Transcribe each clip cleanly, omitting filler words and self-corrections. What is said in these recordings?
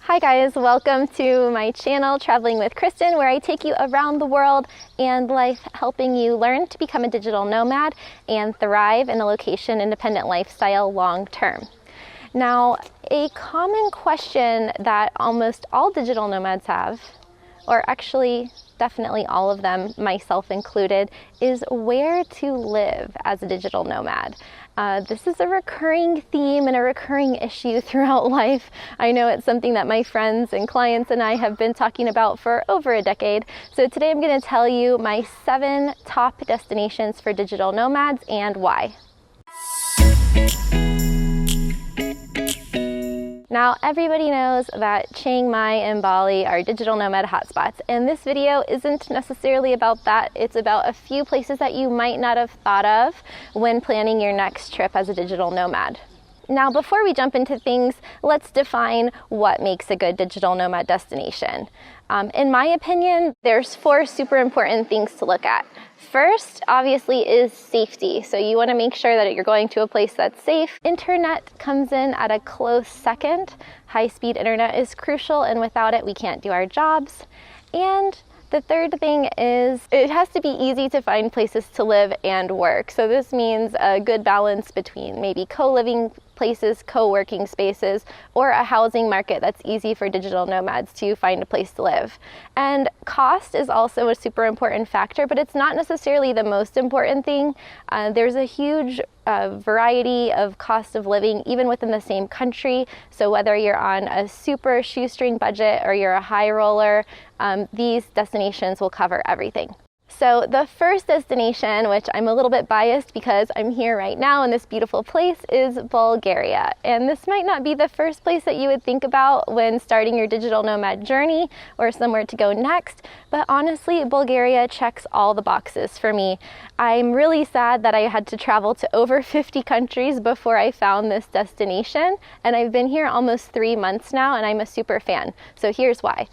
Hi guys, welcome to my channel Traveling with Kristin, where I take you around the world and life, helping you learn to become a digital nomad and thrive in a location independent lifestyle long term. Now, a common question that almost all digital nomads have, or actually definitely all of them, myself included, is where to live as a digital nomad. This is a recurring theme and a recurring issue throughout life. I know it's something that my friends and clients and I have been talking about for over a decade. So today I'm going to tell you my 7 top destinations for digital nomads and why. Now, everybody knows that Chiang Mai and Bali are digital nomad hotspots, and this video isn't necessarily about that. It's about a few places that you might not have thought of when planning your next trip as a digital nomad. Now, before we jump into things, let's define what makes a good digital nomad destination. In my opinion, there's 4 super important things to look at. First, obviously, is safety. So you want to make sure that you're going to a place that's safe. Internet comes in at a close second. High-speed internet is crucial, and without it, we can't do our jobs. And the third thing is it has to be easy to find places to live and work. So this means a good balance between maybe co-living places, co-working spaces, or a housing market that's easy for digital nomads to find a place to live. And cost is also a super important factor, but it's not necessarily the most important thing. There's a huge variety of cost of living even within the same country. So whether you're on a super shoestring budget or you're a high roller, these destinations will cover everything. So the first destination, which I'm a little bit biased because I'm here right now in this beautiful place, is Bulgaria. And this might not be the first place that you would think about when starting your digital nomad journey or somewhere to go next, but honestly, Bulgaria checks all the boxes for me. I'm really sad that I had to travel to over 50 countries before I found this destination, and I've been here almost 3 months now, and I'm a super fan. So here's why.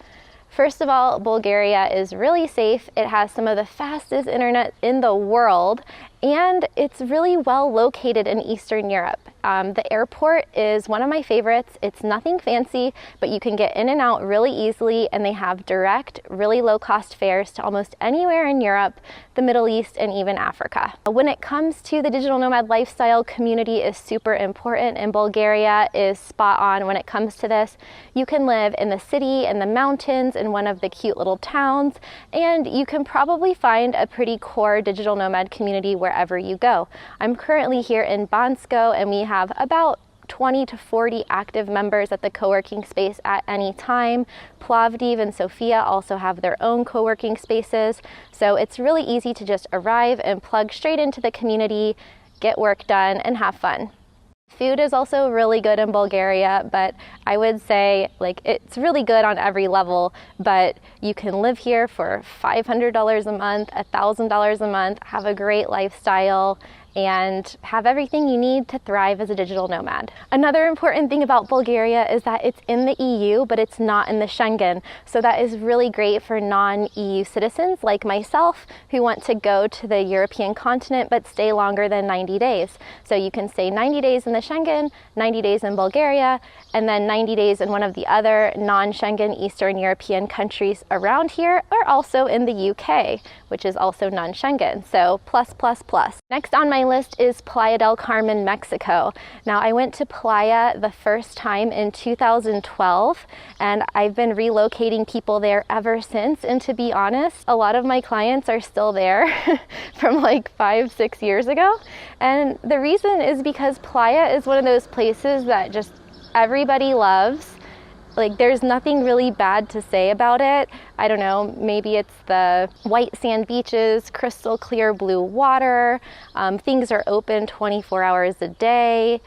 First of all, Bulgaria is really safe. It has some of the fastest internet in the world, and it's really well located in Eastern Europe. The airport is one of my favorites. It's nothing fancy, but you can get in and out really easily, and they have direct, really low-cost fares to almost anywhere in Europe, the Middle East, and even Africa. When it comes to the digital nomad lifestyle, community is super important, and Bulgaria is spot on when it comes to this. You can live in the city, in the mountains, in one of the cute little towns, and you can probably find a pretty core digital nomad community wherever you go. I'm currently here in Bansko, and we have about 20 to 40 active members at the co-working space at any time. Plovdiv and Sofia also have their own co-working spaces, so it's really easy to just arrive and plug straight into the community, get work done, and have fun. Food is also really good in Bulgaria, but I would say it's really good on every level, but you can live here for $500 a month, $1,000 a month, have a great lifestyle, and have everything you need to thrive as a digital nomad. Another important thing about Bulgaria is that it's in the EU, but it's not in the Schengen. So that is really great for non-EU citizens like myself who want to go to the European continent but stay longer than 90 days. So you can stay 90 days in the Schengen, 90 days in Bulgaria, and then 90 days in one of the other non-Schengen Eastern European countries around here, or also in the UK, which is also non-Schengen. So plus, plus, plus. Next on my list is Playa del Carmen, Mexico. Now, I went to Playa the first time in 2012, and I've been relocating people there ever since. And to be honest, a lot of my clients are still there from like 5-6 years ago. And the reason is because Playa is one of those places that just everybody loves. There's nothing really bad to say about it. I don't know, maybe it's the white sand beaches, crystal clear blue water, things are open 24 hours a day.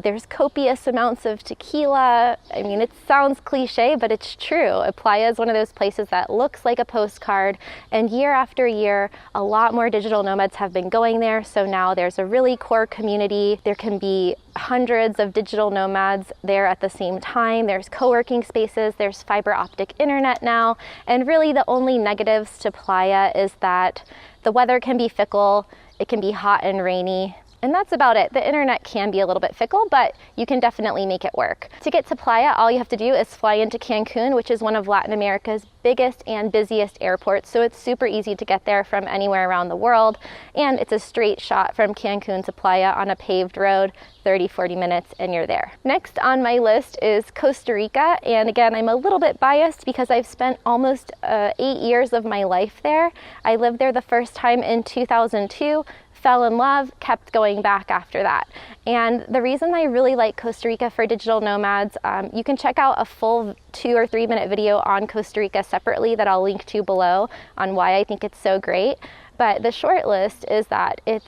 There's copious amounts of tequila. I mean, it sounds cliche, but it's true. Playa is one of those places that looks like a postcard, and year after year, a lot more digital nomads have been going there. So now there's a really core community. There can be hundreds of digital nomads there at the same time. There's co-working spaces, there's fiber optic internet now, and really the only negatives to Playa is that the weather can be fickle, it can be hot and rainy. And that's about it. The internet can be a little bit fickle, but you can definitely make it work. To get to Playa, all you have to do is fly into Cancun, which is one of Latin America's biggest and busiest airports. So it's super easy to get there from anywhere around the world. And it's a straight shot from Cancun to Playa on a paved road, 30-40 minutes, and you're there. Next on my list is Costa Rica. And again, I'm a little bit biased because I've spent almost 8 years of my life there. I lived there the first time in 2002. Fell in love, kept going back after that. And the reason I really like Costa Rica for digital nomads, you can check out a full 2 or 3 minute video on Costa Rica separately that I'll link to below on why I think it's so great. But the short list is that it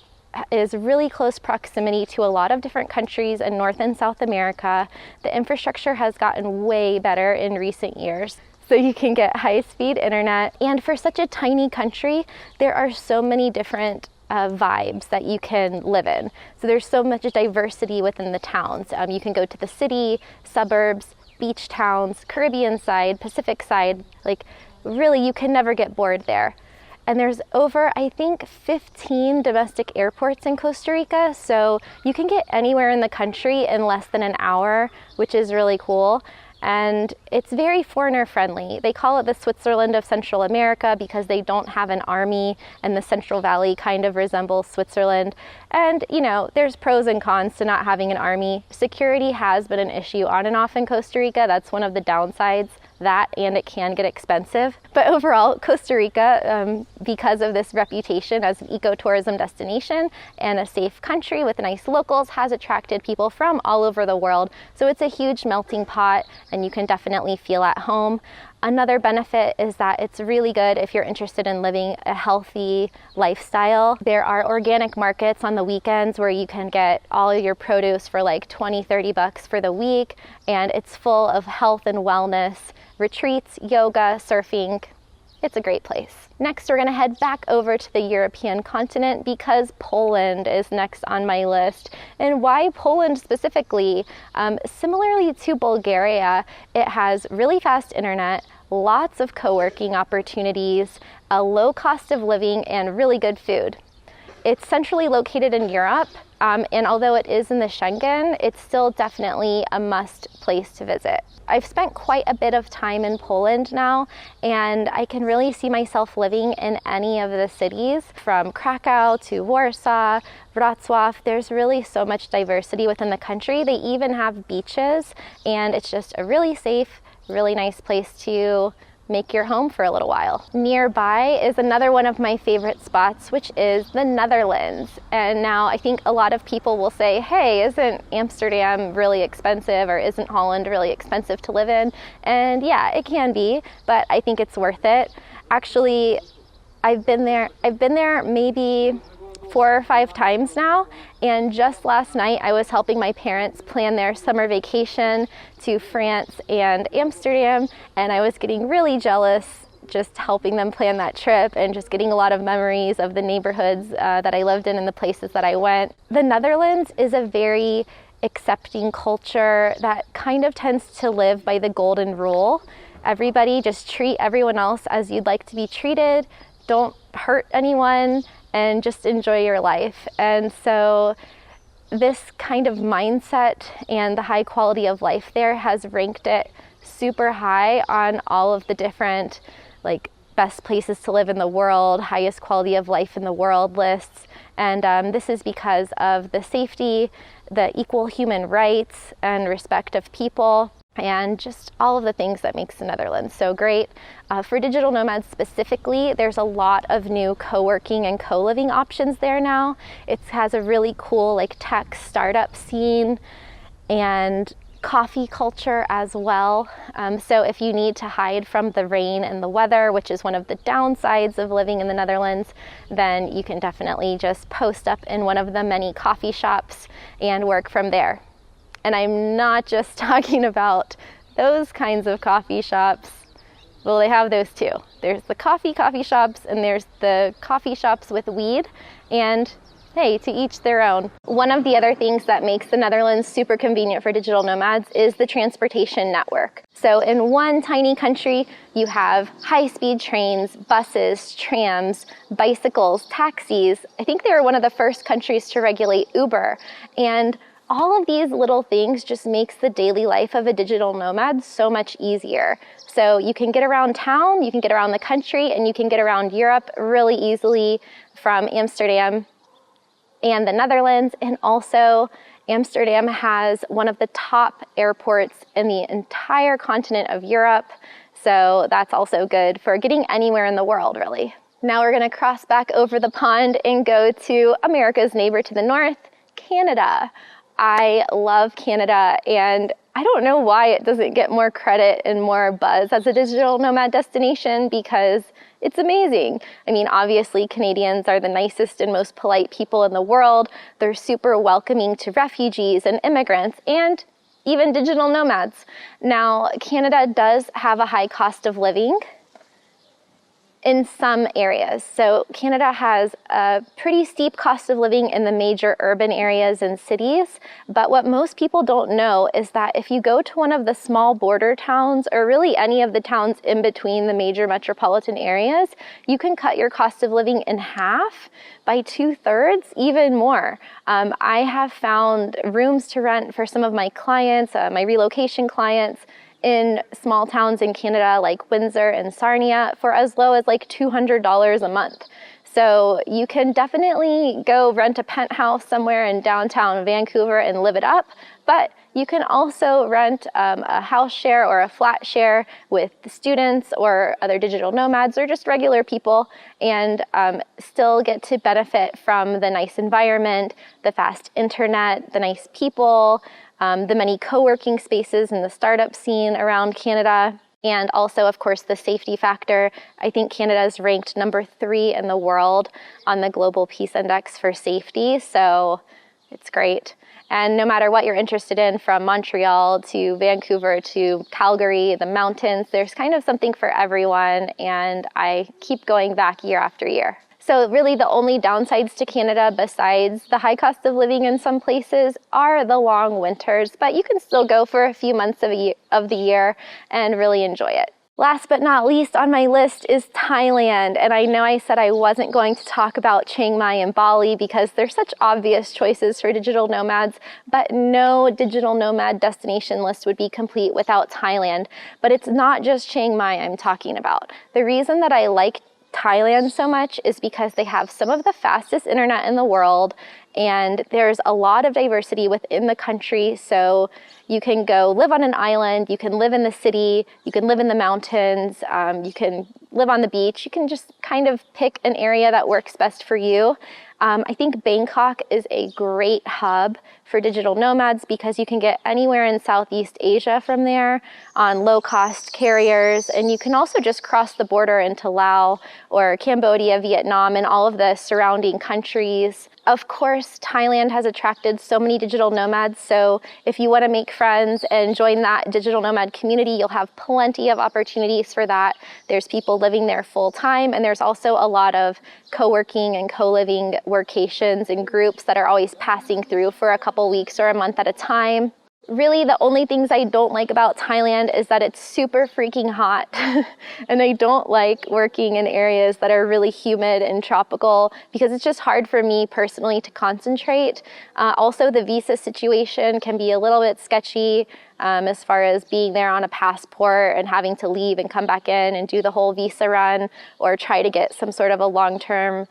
is really close proximity to a lot of different countries in North and South America. The infrastructure has gotten way better in recent years. So you can get high-speed internet. And for such a tiny country, there are so many different vibes that you can live in. So there's so much diversity within the towns. You can go to the city, suburbs, beach towns, Caribbean side, Pacific side. Like really, you can never get bored there. And there's over, I think, 15 domestic airports in Costa Rica. So you can get anywhere in the country in less than an hour, which is really cool. And it's very foreigner friendly. They call it the Switzerland of Central America because they don't have an army, and the Central Valley kind of resembles Switzerland. And you know, there's pros and cons to not having an army. Security has been an issue on and off in Costa Rica. That's one of the downsides. That, and it can get expensive. But overall, Costa Rica, because of this reputation as an ecotourism destination and a safe country with nice locals, has attracted people from all over the world. So it's a huge melting pot, and you can definitely feel at home. Another benefit is that it's really good if you're interested in living a healthy lifestyle. There are organic markets on the weekends where you can get all your produce for like 20-30 bucks for the week, and it's full of health and wellness, retreats, yoga, surfing. It's a great place. Next, we're gonna head back over to the European continent because Poland is next on my list. And why Poland specifically? Similarly to Bulgaria, it has really fast internet, lots of co-working opportunities, a low cost of living, and really good food. It's centrally located in Europe, and although it is in the Schengen, it's still definitely a must place to visit. I've spent quite a bit of time in Poland now, and I can really see myself living in any of the cities, from Krakow to Warsaw, Wrocław. There's really so much diversity within the country. They even have beaches, and it's just a really safe, really nice place to make your home for a little while. Nearby is another one of my favorite spots, which is the Netherlands. And now I think a lot of people will say, hey, isn't Amsterdam really expensive, or isn't Holland really expensive to live in? And yeah, it can be, but I think it's worth it. Actually, I've been there maybe 4 or 5 times now, and just last night I was helping my parents plan their summer vacation to France and Amsterdam, and I was getting really jealous just helping them plan that trip and just getting a lot of memories of the neighborhoods that I lived in and the places that I went. The Netherlands is a very accepting culture that kind of tends to live by the golden rule. Everybody just treat everyone else as you'd like to be treated, don't hurt anyone, and just enjoy your life. And so this kind of mindset and the high quality of life there has ranked it super high on all of the different like best places to live in the world, highest quality of life in the world lists. And this is because of the safety, the equal human rights and respect of people, and just all of the things that makes the Netherlands so great. For digital nomads specifically, there's a lot of new co-working and co-living options there now. It has a really cool like tech startup scene and coffee culture as well. So if you need to hide from the rain and the weather, which is one of the downsides of living in the Netherlands, then you can definitely just post up in one of the many coffee shops and work from there. And I'm not just talking about those kinds of coffee shops. Well, they have those too. There's the coffee shops, and there's the coffee shops with weed. And Hey, to each their own. One of the other things that makes the Netherlands super convenient for digital nomads is the transportation network. So in one tiny country, you have high-speed trains, buses, trams, bicycles, taxis. I think they were one of the first countries to regulate Uber. And all of these little things just makes the daily life of a digital nomad so much easier. So you can get around town, you can get around the country, and you can get around Europe really easily from Amsterdam and the Netherlands. And also Amsterdam has one of the top airports in the entire continent of Europe. So that's also good for getting anywhere in the world, really. Now we're gonna cross back over the pond and go to America's neighbor to the north, Canada. I love Canada, and I don't know why it doesn't get more credit and more buzz as a digital nomad destination, because it's amazing. I mean, obviously Canadians are the nicest and most polite people in the world. They're super welcoming to refugees and immigrants and even digital nomads. Now, Canada does have a high cost of living in some areas. So Canada has a pretty steep cost of living in the major urban areas and cities. But what most people don't know is that if you go to one of the small border towns, or really any of the towns in between the major metropolitan areas, you can cut your cost of living in half, by 2/3, even more. I have found rooms to rent for some of my clients, my relocation clients, in small towns in Canada like Windsor and Sarnia for as low as like $200 a month. So you can definitely go rent a penthouse somewhere in downtown Vancouver and live it up, but you can also rent a house share or a flat share with the students or other digital nomads or just regular people, and still get to benefit from the nice environment, the fast internet, the nice people, the many co-working spaces in the startup scene around Canada, and also, of course, the safety factor. I think Canada is ranked number 3 in the world on the Global Peace Index for safety, so it's great. And no matter what you're interested in, from Montreal to Vancouver to Calgary, the mountains, there's kind of something for everyone, and I keep going back year after year. So really the only downsides to Canada, besides the high cost of living in some places, are the long winters, but you can still go for a few months of the year and really enjoy it. Last but not least on my list is Thailand, and I know I said I wasn't going to talk about Chiang Mai and Bali because they're such obvious choices for digital nomads, but no digital nomad destination list would be complete without Thailand. But it's not just Chiang Mai I'm talking about. The reason that I like Thailand so much is because they have some of the fastest internet in the world, and there's a lot of diversity within the country. So you can go live on an island, you can live in the city, you can live in the mountains, you can live on the beach. You can just kind of pick an area that works best for you. I think Bangkok is a great hub for digital nomads because you can get anywhere in Southeast Asia from there on low-cost carriers, and you can also just cross the border into Laos or Cambodia, Vietnam, and all of the surrounding countries. Of course, Thailand has attracted so many digital nomads, so if you want to make friends and join that digital nomad community, you'll have plenty of opportunities for that. There's people living there full time, and there's also a lot of co-working and co-living workations and groups that are always passing through for a couple weeks or a month at a time. Really, the only things I don't like about Thailand is that it's super freaking hot. And I don't like working in areas that are really humid and tropical because it's just hard for me personally to concentrate. Also, the visa situation can be a little bit sketchy as far as being there on a passport and having to leave and come back in and do the whole visa run or try to get some sort of a long-term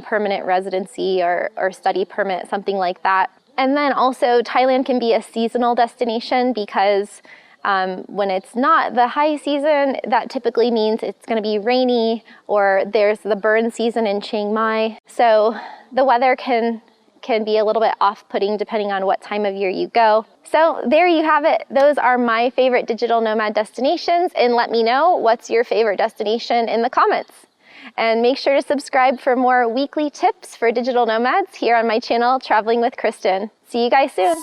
permanent residency or study permit, something like that. And then also Thailand can be a seasonal destination because when it's not the high season, that typically means it's going to be rainy, or there's the burn season in Chiang Mai. So the weather can be a little bit off-putting depending on what time of year you go. So there you have it. Those are my favorite digital nomad destinations, and let me know what's your favorite destination in the comments. And make sure to subscribe for more weekly tips for digital nomads here on my channel, Traveling with Kristin. See you guys soon.